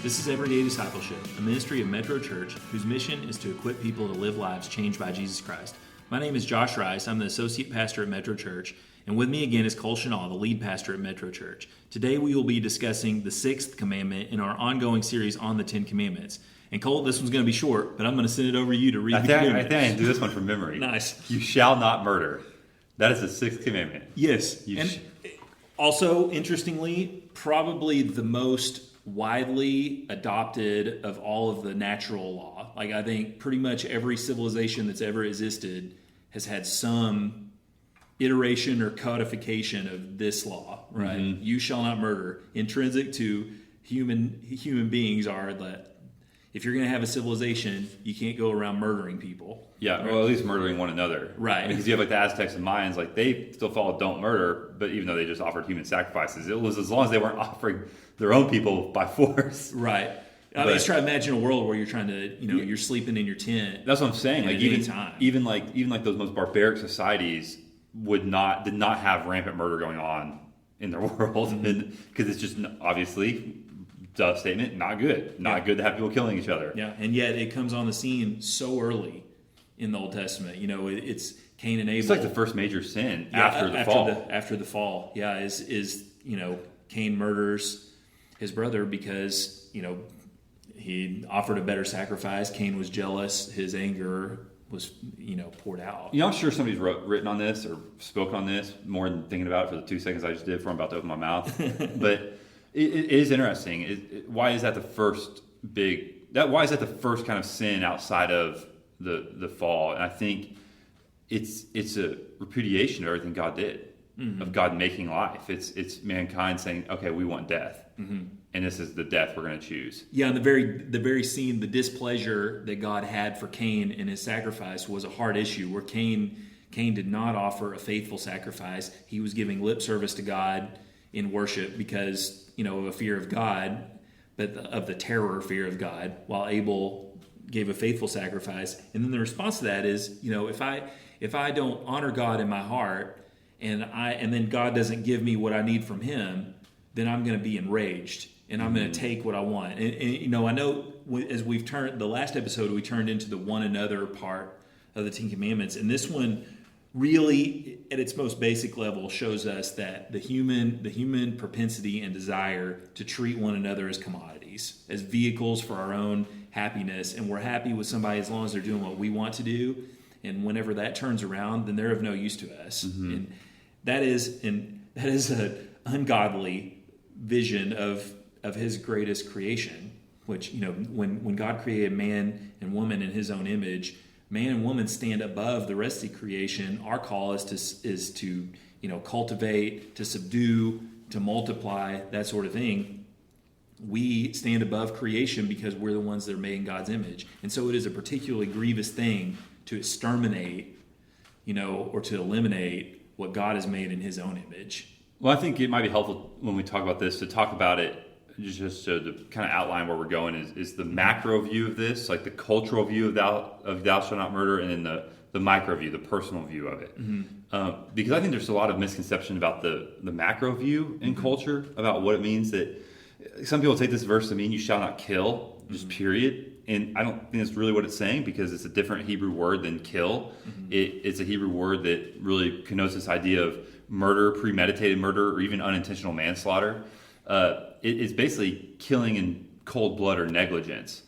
This is Everyday Discipleship, a ministry of Metro Church whose mission is to equip people to live lives changed by Jesus Christ. My name is Josh Rice. I'm the associate pastor at Metro Church, and with me again is Cole Chenal, the lead pastor at Metro Church. Today we will be discussing the sixth commandment in our ongoing series on the Ten Commandments. And Cole, this one's going to be short, but I'm going to send it over to you to read the commandment. I think I can do this one from memory. Nice. You shall not murder. That is the sixth commandment. Yes. Also, interestingly, probably the most widely adopted of all of the natural law. Like, I think pretty much every civilization that's ever existed has had some iteration or codification of this law, right? Mm-hmm. You shall not murder. Intrinsic to human beings are that if you're going to have a civilization, you can't go around murdering people. Yeah, right? Well, at least murdering one another. Right. Because you have like the Aztecs and Mayans, like they still followed don't murder, but even though they just offered human sacrifices, it was as long as they weren't offering their own people by force. Right. I mean, just try to imagine a world where you're trying to, you're sleeping in your tent. That's what I'm saying. Like even like those most barbaric societies did not have rampant murder going on in their world, mm-hmm. because it's just obviously, duh statement, not good. Not good to have people killing each other. Yeah, and yet it comes on the scene so early in the Old Testament. It's Cain and Abel. It's like the first major sin after the fall. After the fall, yeah, is Cain murders his brother because he offered a better sacrifice. Cain was jealous. His anger was poured out. I'm sure somebody's written on this or spoken on this more than thinking about it for the 2 seconds I just did before I'm about to open my mouth. But it is interesting. Why is that the first kind of sin outside of the fall? And I think it's a repudiation of everything God did, mm-hmm. of God making life. It's mankind saying, okay, we want death. Mm-hmm. And this is the death we're going to choose. Yeah, and the very scene, the displeasure that God had for Cain in his sacrifice was a hard issue, where Cain did not offer a faithful sacrifice. He was giving lip service to God in worship because of a fear of God, but of the terror fear of God, while Abel gave a faithful sacrifice. And then the response to that is, if I don't honor God in my heart, and then God doesn't give me what I need from Him, then I'm going to be enraged. And I'm going to take what I want. And I know as we've turned, the last episode, we turned into the one another part of the Ten Commandments. And this one really, at its most basic level, shows us that the human propensity and desire to treat one another as commodities, as vehicles for our own happiness. And we're happy with somebody as long as they're doing what we want to do. And whenever that turns around, then they're of no use to us. Mm-hmm. And that is an ungodly vision of His greatest creation, which, when God created man and woman in His own image, man and woman stand above the rest of the creation. Our call is to cultivate, to subdue, to multiply, that sort of thing. We stand above creation because we're the ones that are made in God's image. And so it is a particularly grievous thing to exterminate, or to eliminate what God has made in His own image. Well, I think it might be helpful when we talk about this to talk about it just to kind of outline where we're going is the macro view of this, like the cultural view of thou shalt not murder, and then the micro view, the personal view of it. Mm-hmm. Because I think there's a lot of misconception about the macro view in mm-hmm. culture, about what it means that some people take this verse to mean you shall not kill, just period. And I don't think that's really what it's saying, because it's a different Hebrew word than kill. Mm-hmm. It's a Hebrew word that really connotes this idea of murder, premeditated murder, or even unintentional manslaughter. It's basically killing in cold blood or negligence.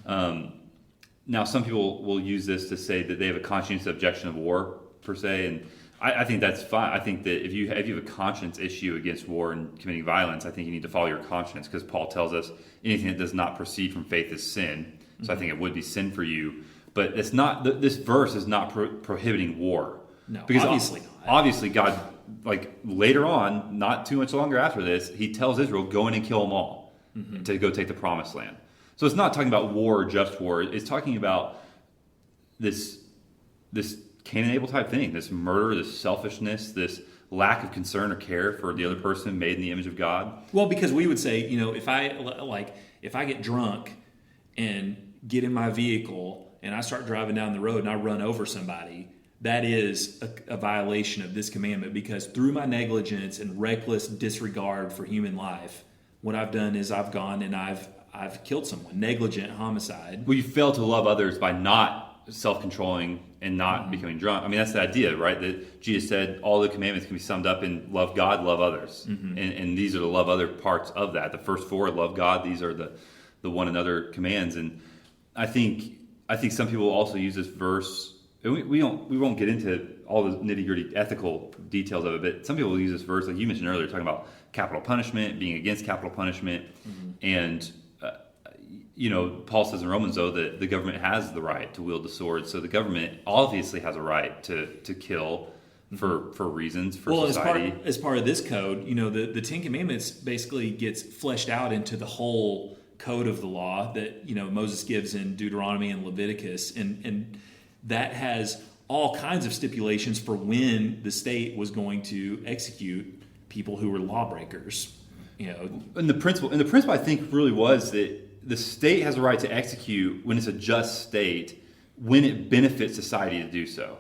Now, some people will use this to say that they have a conscientious objection of war, per se, and I think that's fine. I think that if you have a conscience issue against war and committing violence, I think you need to follow your conscience, because Paul tells us anything that does not proceed from faith is sin. So mm-hmm. I think it would be sin for you. But it's not. This verse is not prohibiting war. No, because obviously not. Obviously, God, like later on, not too much longer after this, He tells Israel, go in and kill them all, mm-hmm. to go take the promised land. So it's not talking about war or just war. It's talking about this Cain and Abel type thing, this murder, this selfishness, this lack of concern or care for the other person made in the image of God. Well, because we would say, if I get drunk and get in my vehicle and I start driving down the road and I run over somebody, that is a violation of this commandment, because through my negligence and reckless disregard for human life, what I've done is I've gone and I've I've killed someone, negligent homicide. Well, you fail to love others by not self-controlling and not becoming drunk. I mean, that's the idea, right? That Jesus said all the commandments can be summed up in love God, love others. And these are the love other parts of that. The first four, love God. These are the one another commands. And I think some people also use this verse. And we won't get into all the nitty-gritty ethical details of it, but some people use this verse, like you mentioned earlier, talking about capital punishment, being against capital punishment. And Paul says in Romans, though, that the government has the right to wield the sword. So the government obviously has a right to kill for reasons, for society. As part of this code, the Ten Commandments basically gets fleshed out into the whole code of the law that, Moses gives in Deuteronomy and Leviticus. And that has all kinds of stipulations for when the state was going to execute people who were lawbreakers. And the principle, I think, really was that the state has a right to execute when it's a just state, when it benefits society to do so.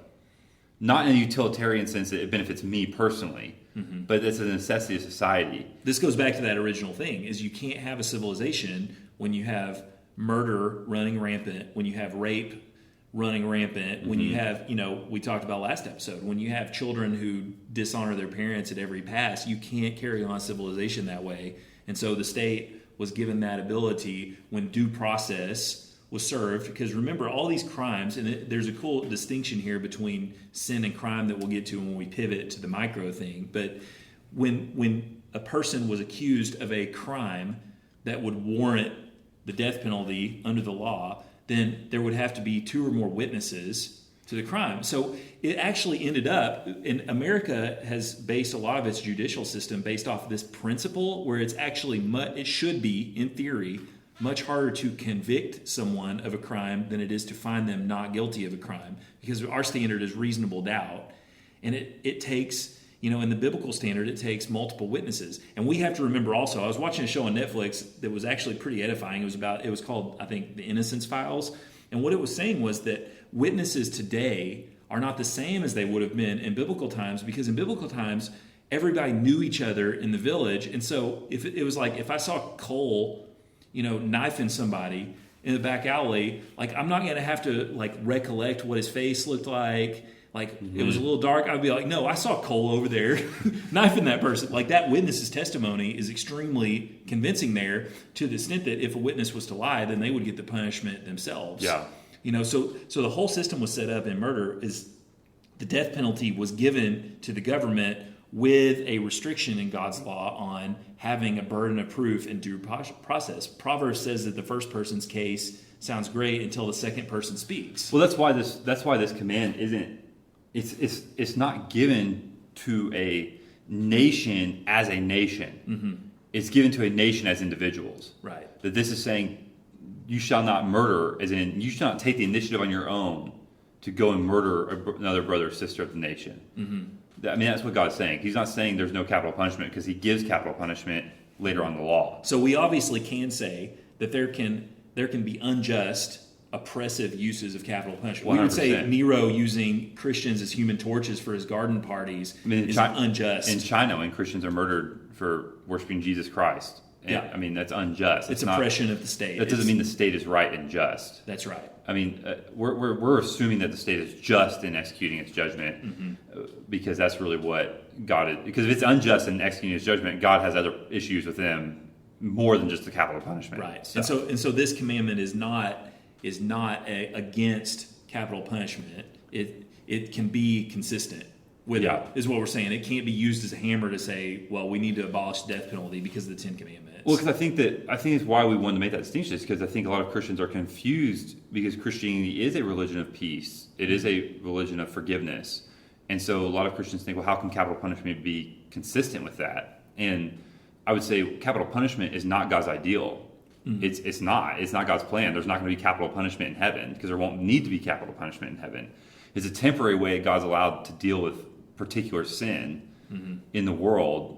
Not in a utilitarian sense that it benefits me personally, but it's a necessity of society. This goes back to that original thing, is you can't have a civilization when you have murder running rampant, when you have rape running rampant, when you have, we talked about last episode, when you have children who dishonor their parents at every pass. You can't carry on civilization that way. And so the state was given that ability when due process was served, because remember, all these crimes, and there's a cool distinction here between sin and crime that we'll get to when we pivot to the micro thing, but when a person was accused of a crime that would warrant the death penalty under the law, then there would have to be two or more witnesses to the crime. So it actually ended up, and America has based a lot of its judicial system based off of this principle, where it's actually it should be, in theory, much harder to convict someone of a crime than it is to find them not guilty of a crime, because our standard is reasonable doubt. And it takes, in the biblical standard, it takes multiple witnesses. And we have to remember also, I was watching a show on Netflix that was actually pretty edifying. It was called, I think, The Innocence Files. And what it was saying was that witnesses today are not the same as they would have been in biblical times, because in biblical times, everybody knew each other in the village. And so if it was like, if I saw Cole, knifing somebody in the back alley, like, I'm not going to have to recollect what his face looked like. It was a little dark. I'd be like, no, I saw Cole over there knifing that person. That witness's testimony is extremely convincing there, to the extent that if a witness was to lie, then they would get the punishment themselves. Yeah. So the whole system was set up in murder is the death penalty was given to the government with a restriction in God's law on having a burden of proof and due process. Proverbs says that the first person's case sounds great until the second person speaks. Well, that's why this command isn't. It's not given to a nation as a nation. It's given to a nation as individuals. Right. That this is saying, you shall not murder, as in you shall not take the initiative on your own to go and murder another brother or sister of the nation. I mean, that's what God's saying. He's not saying there's no capital punishment, because he gives capital punishment later on in the law. So we obviously can say that there can be unjust, oppressive uses of capital punishment. 100%. We would say Nero using Christians as human torches for his garden parties is unjust. In China, when Christians are murdered for worshiping Jesus Christ, I mean, that's unjust. It's oppression of the state. That doesn't mean the state is right and just. That's right. I mean, we're assuming that the state is just in executing its judgment, because that's really what God is. Because if it's unjust in executing its judgment, God has other issues with them more than just the capital punishment. Right. So. And so this commandment is not against capital punishment. It can be consistent with it, is what we're saying. It can't be used as a hammer to say, well, we need to abolish the death penalty because of the Ten Commandments. Well, because I think it's why we wanted to make that distinction, is because I think a lot of Christians are confused, because Christianity is a religion of peace. It is a religion of forgiveness. And so a lot of Christians think, well, how can capital punishment be consistent with that? And I would say capital punishment is not God's ideal. It's not God's plan. There's not going to be capital punishment in heaven, because there won't need to be capital punishment in heaven. It's a temporary way God's allowed to deal with particular sin in the world,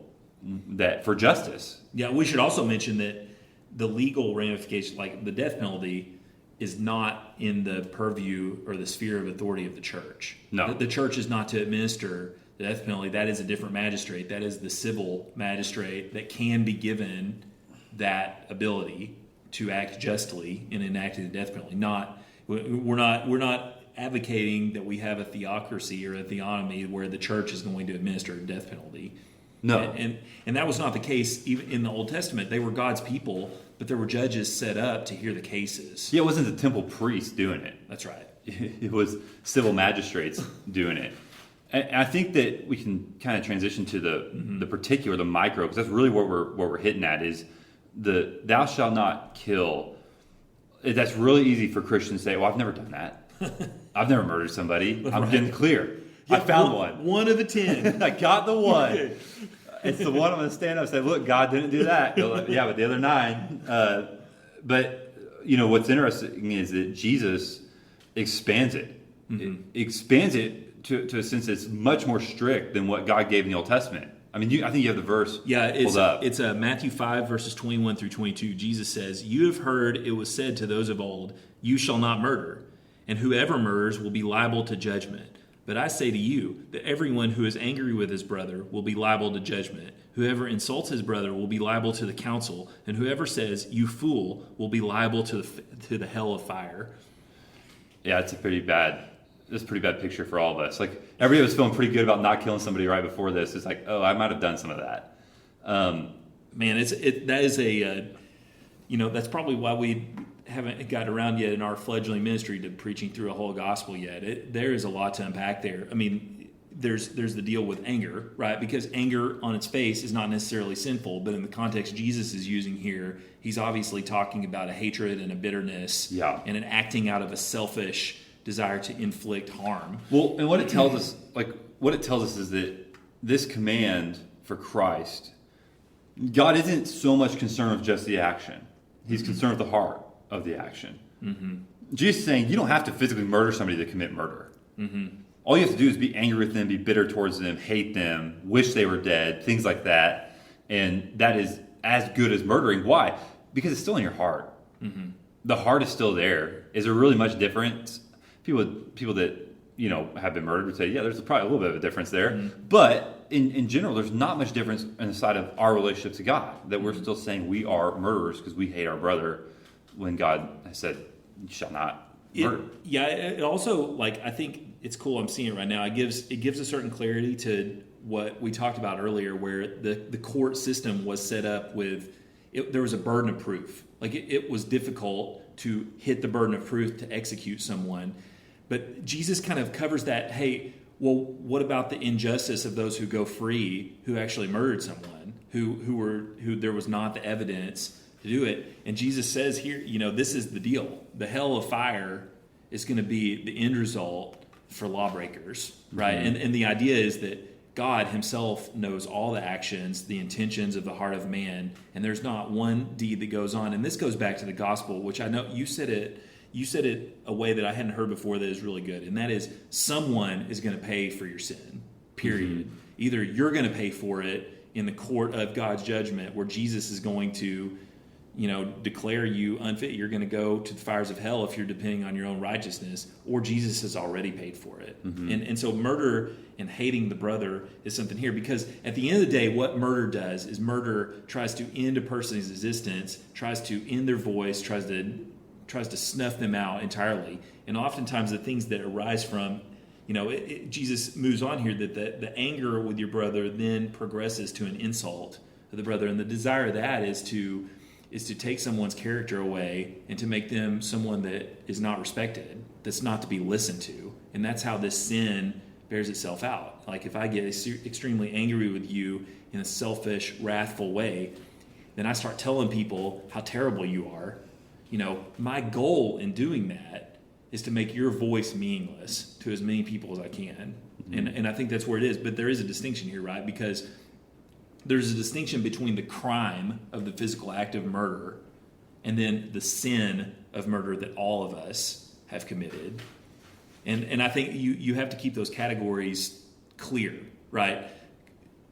that for justice. Yeah, we should also mention that the legal ramifications, like the death penalty, is not in the purview or the sphere of authority of the church. No. The church is not to administer the death penalty. That is a different magistrate. That is the civil magistrate that can be given that ability to act justly in enacting the death penalty. We're not advocating that we have a theocracy or a theonomy where the church is going to administer a death penalty. No. And that was not the case even in the Old Testament. They were God's people, but there were judges set up to hear the cases. Yeah, it wasn't the temple priest doing it. That's right. It was civil magistrates doing it. And I think that we can kind of transition to the particular, the micro, because that's really what we're hitting at is the thou shalt not kill. That's really easy for Christians to say, well, I've never done that. I've never murdered somebody. I'm getting clear. I found one. One of the 10. I got the one. It's the one I'm going to stand up and say, look, God didn't do that. Like, yeah, but the other 9. But, what's interesting is that Jesus expands it. It expands it to a sense that's much more strict than what God gave in the Old Testament. I mean, I think you have the verse pulled up. It's Matthew 5, verses 21 through 22. Jesus says, "You have heard it was said to those of old, 'You shall not murder, and whoever murders will be liable to judgment. But I say to you that everyone who is angry with his brother will be liable to judgment. Whoever insults his brother will be liable to the council, and whoever says, 'You fool,' will be liable to the hell of fire." Yeah, it's a pretty bad picture for all of us. Like, everybody was feeling pretty good about not killing somebody right before this. It's like, oh, I might have done some of that. Man, that's probably why we haven't got around yet in our fledgling ministry to preaching through a whole gospel yet. There is a lot to unpack there. I mean, there's the deal with anger, right? Because anger on its face is not necessarily sinful, but in the context Jesus is using here, he's obviously talking about a hatred and a bitterness and an acting out of a selfish desire to inflict harm. Well, and what it tells us is that this command for Christ, God isn't so much concerned with just the action. He's concerned with the heart of the action. Jesus is saying you don't have to physically murder somebody to commit murder. All you have to do is be angry with them, be bitter towards them, hate them, wish they were dead, things like that. And that is as good as murdering. Why? Because it's still in your heart. The heart is still there. Is there really much difference? People that have been murdered would say, yeah, there's probably a little bit of a difference there. But in general, there's not much difference in the side of our relationship to God, that we're still saying we are murderers because we hate our brother when God has said, you shall not murder. It also, I think it's cool, I'm seeing it right now. It gives a certain clarity to what we talked about earlier, where the court system was set up with, there was a burden of proof. It was difficult to hit the burden of proof to execute someone. But Jesus kind of covers that, hey, well, what about the injustice of those who go free, who actually murdered someone, who there was not the evidence to do it? And Jesus says here, this is the deal. The hell of fire is going to be the end result for lawbreakers, right? And the idea is that God himself knows all the actions, the intentions of the heart of man, and there's not one deed that goes on. And this goes back to the gospel, which I know you said it a way that I hadn't heard before that is really good, and that is someone is going to pay for your sin, period. Either you're going to pay for it in the court of God's judgment, where Jesus is going to declare you unfit. You're going to go to the fires of hell if you're depending on your own righteousness, or Jesus has already paid for it. And so murder and hating the brother is something here, because at the end of the day, what murder does is murder tries to end a person's existence, tries to end their voice, tries to snuff them out entirely. And oftentimes the things that arise from, Jesus moves on here that the anger with your brother then progresses to an insult of the brother. And the desire of that is to take someone's character away and to make them someone that is not respected, that's not to be listened to. And that's how this sin bears itself out. If I get extremely angry with you in a selfish, wrathful way, then I start telling people how terrible you are. My goal in doing that is to make your voice meaningless to as many people as I can. And I think that's where it is. But there is a distinction here, right? Because there's a distinction between the crime of the physical act of murder and then the sin of murder that all of us have committed. And I think you have to keep those categories clear, right?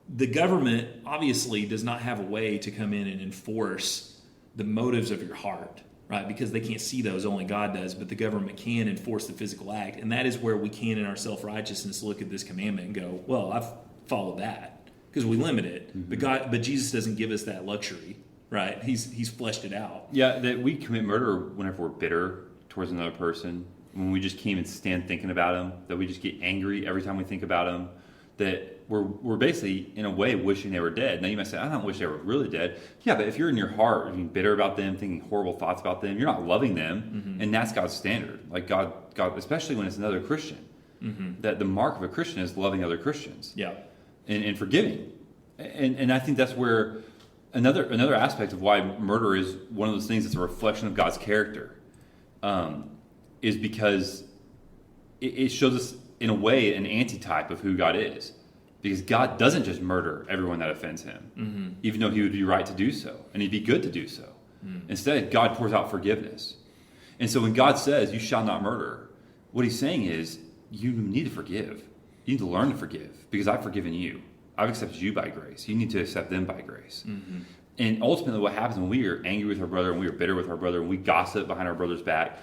The government obviously does not have a way to come in and enforce the motives of your heart, right? Because they can't see those, only God does, but the government can enforce the physical act. And that is where we can, in our self-righteousness, look at this commandment and go, well, I've followed that, because we limit it. But Jesus doesn't give us that luxury. right? He's fleshed it out. Yeah, that we commit murder whenever we're bitter towards another person, when we just can't even stand thinking about them, that we just get angry every time we think about them, that we're basically, in a way, wishing they were dead. Now, you might say, I don't wish they were really dead. Yeah, but if you're in your heart being bitter about them, thinking horrible thoughts about them, you're not loving them, and that's God's standard. Like God, especially when it's another Christian, that the mark of a Christian is loving other Christians. Yeah. And forgiving. And I think that's where another aspect of why murder is one of those things that's a reflection of God's character, is because it shows us, in a way, an antitype of who God is. Because God doesn't just murder everyone that offends him, even though he would be right to do so, and he'd be good to do so. Instead, God pours out forgiveness. And so when God says, you shall not murder, what he's saying is, you need to forgive. You need to learn to forgive, because I've forgiven you. I've accepted you by grace. You need to accept them by grace. And ultimately what happens when we are angry with our brother, and we are bitter with our brother, and we gossip behind our brother's back,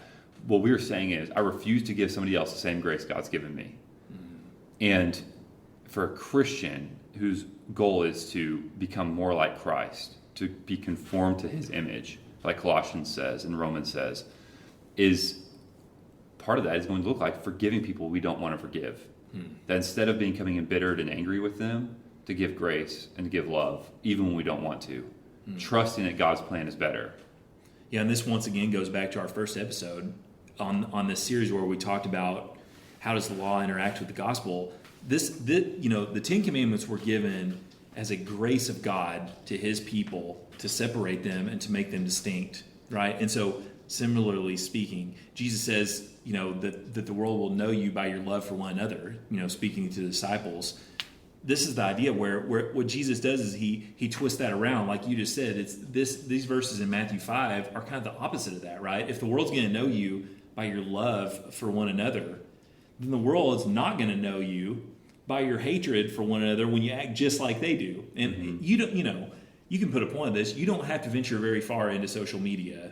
what we're saying is, I refuse to give somebody else the same grace God's given me. And for a Christian whose goal is to become more like Christ, to be conformed to his image, like Colossians says and Romans says, is part of that is going to look like forgiving people we don't want to forgive. That instead of becoming embittered and angry with them, to give grace and to give love, even when we don't want to. Trusting that God's plan is better. Yeah, and this once again goes back to our first episode on this series where we talked about how does the law interact with the gospel. The Ten Commandments were given as a grace of God to his people to separate them and to make them distinct, right? And so, similarly speaking, Jesus says, that the world will know you by your love for one another, speaking to the disciples. This is the idea where what Jesus does is he twists that around, like you just said. These verses in Matthew 5 are kind of the opposite of that, right? If the world's going to know you by your love for one another, then the world is not going to know you by your hatred for one another when you act just like they do. And you don't, you can put a point on this. You don't have to venture very far into social media.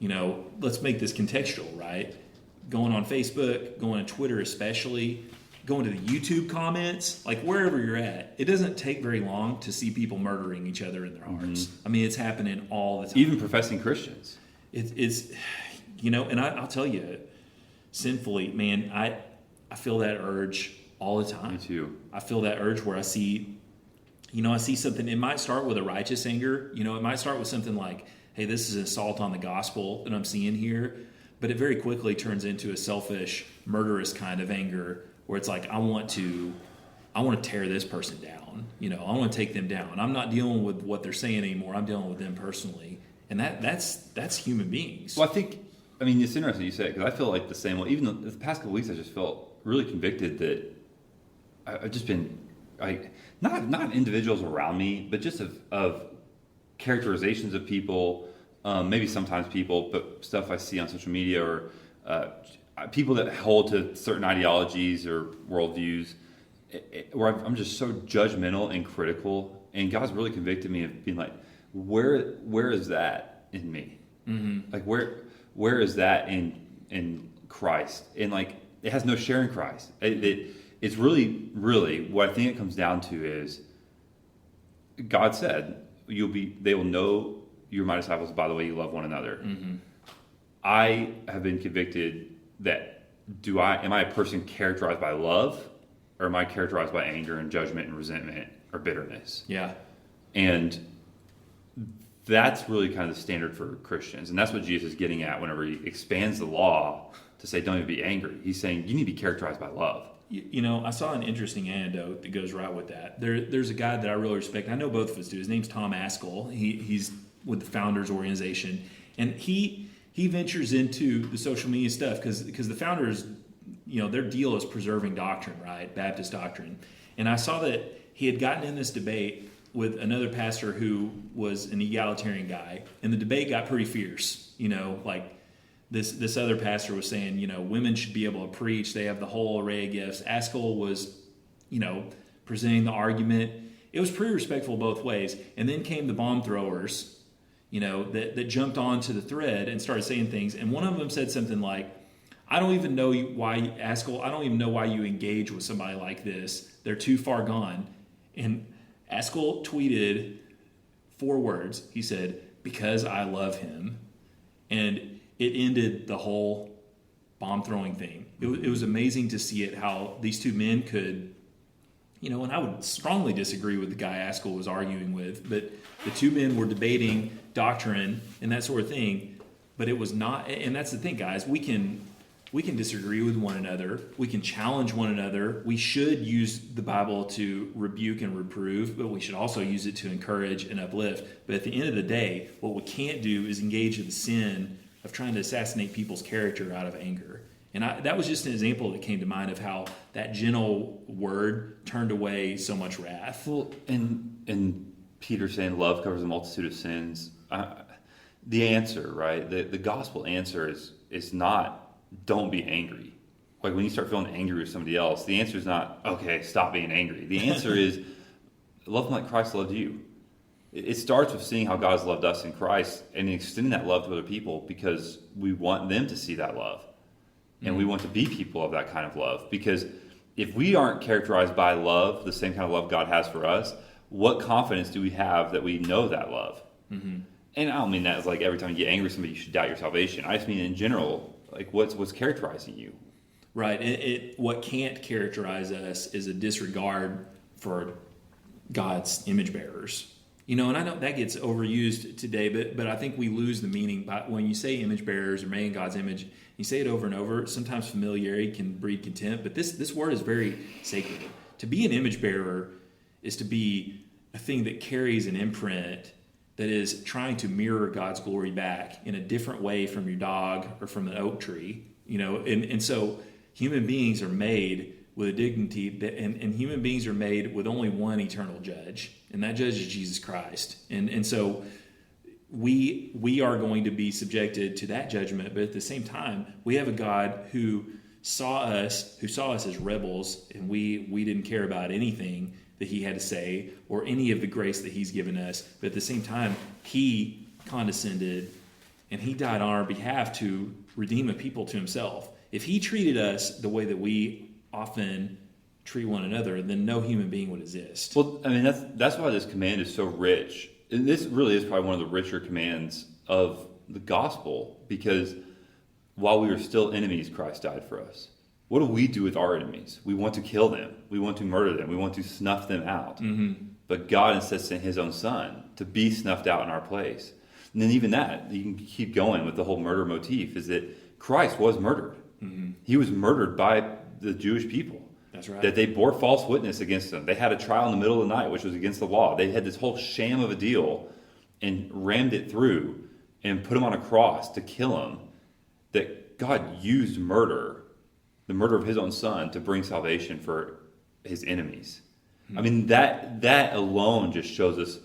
Let's make this contextual, right? Going on Facebook, going on Twitter especially, going to the YouTube comments, like wherever you're at, it doesn't take very long to see people murdering each other in their hearts. I mean, it's happening all the time. Even professing Christians. It's and I'll tell you, sinfully, man, I feel that urge all the time. Me too. I feel that urge where I see something. It might start with a righteous anger. It might start with something like, hey, this is an assault on the gospel that I'm seeing here. But it very quickly turns into a selfish, murderous kind of anger where it's like, I want to tear this person down. I want to take them down. I'm not dealing with what they're saying anymore. I'm dealing with them personally. And that's human beings. Well, it's interesting you say it, because I feel like the same way. Even the past couple weeks, I just felt really convicted that I've just been, not individuals around me, but just of characterizations of people, maybe sometimes people, but stuff I see on social media, or people that hold to certain ideologies or worldviews, where I'm just so judgmental and critical. And God's really convicted me of being like, where is that in me? Like where is that in Christ? And like, it has no share in Christ. It's really, really what I think it comes down to is, God said, they will know you're my disciples by the way you love one another. I have been convicted that am I a person characterized by love, or am I characterized by anger and judgment and resentment or bitterness? Yeah. And that's really kind of the standard for Christians. And that's what Jesus is getting at whenever he expands the law to say, don't even be angry. He's saying you need to be characterized by love. I saw an interesting anecdote that goes right with that. There's a guy that I really respect. I know both of us do. His name's Tom Askell. He's with the Founders Organization. And he ventures into the social media stuff because the Founders, their deal is preserving doctrine, right? Baptist doctrine. And I saw that he had gotten in this debate with another pastor who was an egalitarian guy. And the debate got pretty fierce. Like this other pastor was saying, women should be able to preach. They have the whole array of gifts. Askell was, presenting the argument. It was pretty respectful both ways. And then came the bomb throwers, that jumped onto the thread and started saying things. And one of them said something like, I don't even know why you engage with somebody like this. They're too far gone. And Askell tweeted 4 words. He said, "Because I love him." And it ended the whole bomb throwing thing. It was amazing to see it, how these 2 men could, and I would strongly disagree with the guy Askell was arguing with, but the 2 men were debating doctrine and that sort of thing, but it was not, and that's the thing, guys, we can disagree with one another, we can challenge one another, we should use the Bible to rebuke and reprove, but we should also use it to encourage and uplift. But at the end of the day, what we can't do is engage in the sin of trying to assassinate people's character out of anger. And that was just an example that came to mind of how that gentle word turned away so much wrath. Well, and Peter saying love covers a multitude of sins. The answer, right? The gospel answer is not don't be angry. Like when you start feeling angry with somebody else, the answer is not, okay, stop being angry. The answer is love them like Christ loved you. It starts with seeing how God has loved us in Christ and extending that love to other people because we want them to see that love. And we want to be people of that kind of love. Because if we aren't characterized by love, the same kind of love God has for us, what confidence do we have that we know that love? Mm-hmm. And I don't mean that as like every time you get angry with somebody, you should doubt your salvation. I just mean in general, like what's characterizing you? Right. What can't characterize us is a disregard for God's image bearers. And I know that gets overused today, but I think we lose the meaning by when you say image bearers or made in God's image. You say it over and over. Sometimes familiarity can breed contempt, but this word is very sacred. To be an image bearer is to be a thing that carries an imprint that is trying to mirror God's glory back in a different way from your dog or from an oak tree. And so human beings are made with a dignity and human beings are made with only one eternal judge, and that judge is Jesus Christ. And so we are going to be subjected to that judgment, but at the same time, we have a God who saw us as rebels, and we didn't care about anything that he had to say or any of the grace that he's given us. But at the same time, he condescended and he died on our behalf to redeem a people to himself. If he treated us the way that we often treat one another, then no human being would exist. Well, I mean, that's why this command is so rich. And this really is probably one of the richer commands of the gospel, because while we were still enemies, Christ died for us. What do we do with our enemies? We want to kill them. We want to murder them. We want to snuff them out. Mm-hmm. But God instead sent his own son to be snuffed out in our place. And then even that, you can keep going with the whole murder motif, is that Christ was murdered. Mm-hmm. He was murdered by the Jewish people. That's right. That they bore false witness against him. They had a trial in the middle of the night, which was against the law. They had this whole sham of a deal and rammed it through and put him on a cross to kill him. That God used murder, the murder of his own son, to bring salvation for his enemies. Mm-hmm. I mean, that alone just shows us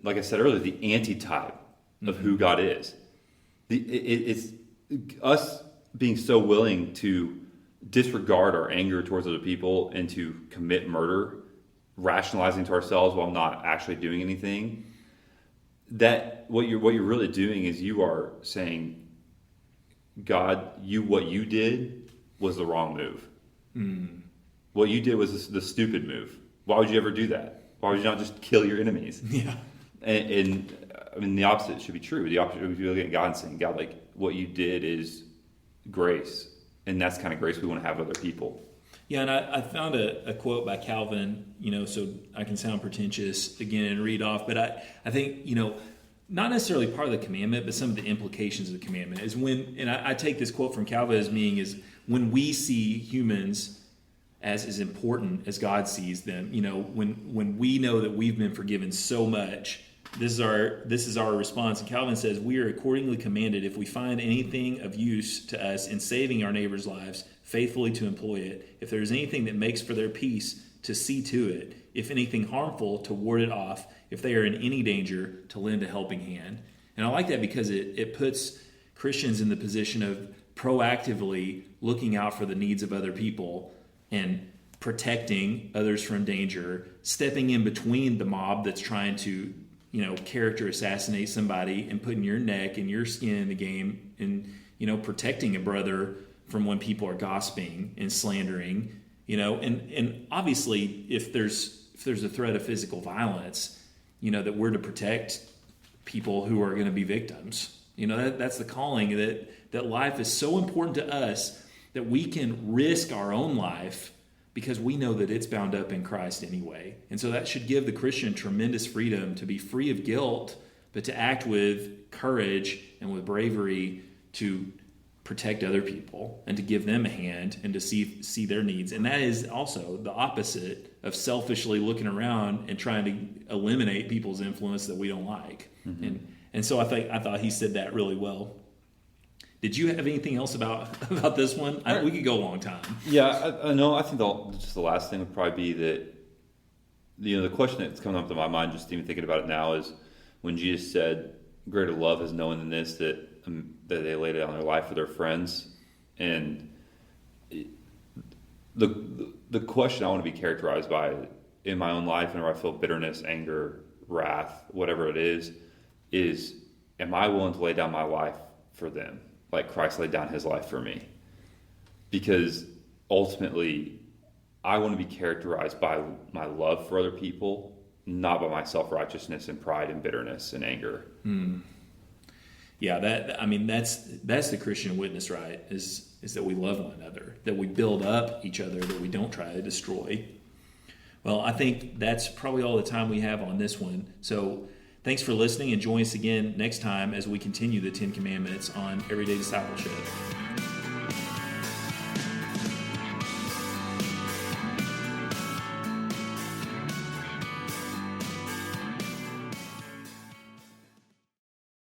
like I said earlier, the antitype of who God is. It's us being so willing to disregard our anger towards other people and to commit murder, rationalizing to ourselves while not actually doing anything. That what you're really doing is you are saying, God, what you did was the wrong move. Mm. What you did was the stupid move. Why would you ever do that? Why would you not just kill your enemies? Yeah. And I mean, the opposite should be true. The opposite would be looking at God and saying, God, like, what you did is grace. And that's the kind of grace we want to have with other people. Yeah, and I found a quote by Calvin, so I can sound pretentious again and read off, but I think, not necessarily part of the commandment, but some of the implications of the commandment is when, and I take this quote from Calvin as meaning is when we see humans as important as God sees them, when we know that we've been forgiven so much, this is our response. And Calvin says, we are accordingly commanded, if we find anything of use to us in saving our neighbors' lives, faithfully to employ it. If there is anything that makes for their peace, to see to it. If anything harmful, to ward it off. If they are in any danger, to lend a helping hand. And I like that because it puts Christians in the position of proactively looking out for the needs of other people and protecting others from danger, stepping in between the mob that's trying to character assassinate somebody and putting your neck and your skin in the game and, protecting a brother from when people are gossiping and slandering, and obviously if there's a threat of physical violence, that we're to protect people who are going to be victims. That's the calling, that life is so important to us that we can risk our own life because we know that it's bound up in Christ anyway. And so that should give the Christian tremendous freedom to be free of guilt, but to act with courage and with bravery to protect other people and to give them a hand and to see their needs. And that is also the opposite of selfishly looking around and trying to eliminate people's influence that we don't like. Mm-hmm. And so I thought he said that really well. Did you have anything else about this one? We could go a long time. Yeah, I know. I think just the last thing would probably be that, the question that's coming up to my mind, just even thinking about it now, is when Jesus said, "Greater love is knowing than this, that they laid down their life for their friends." And the question I want to be characterized by in my own life, whenever I feel bitterness, anger, wrath, whatever it is am I willing to lay down my life for them, like Christ laid down his life for me? Because ultimately, I want to be characterized by my love for other people, not by my self-righteousness and pride and bitterness and anger. Yeah, that's the Christian witness, right? Is that we love one another, that we build up each other, that we don't try to destroy. Well, I think that's probably all the time we have on this one. So thanks for listening, and join us again next time as we continue the 10 Commandments on Everyday Discipleship.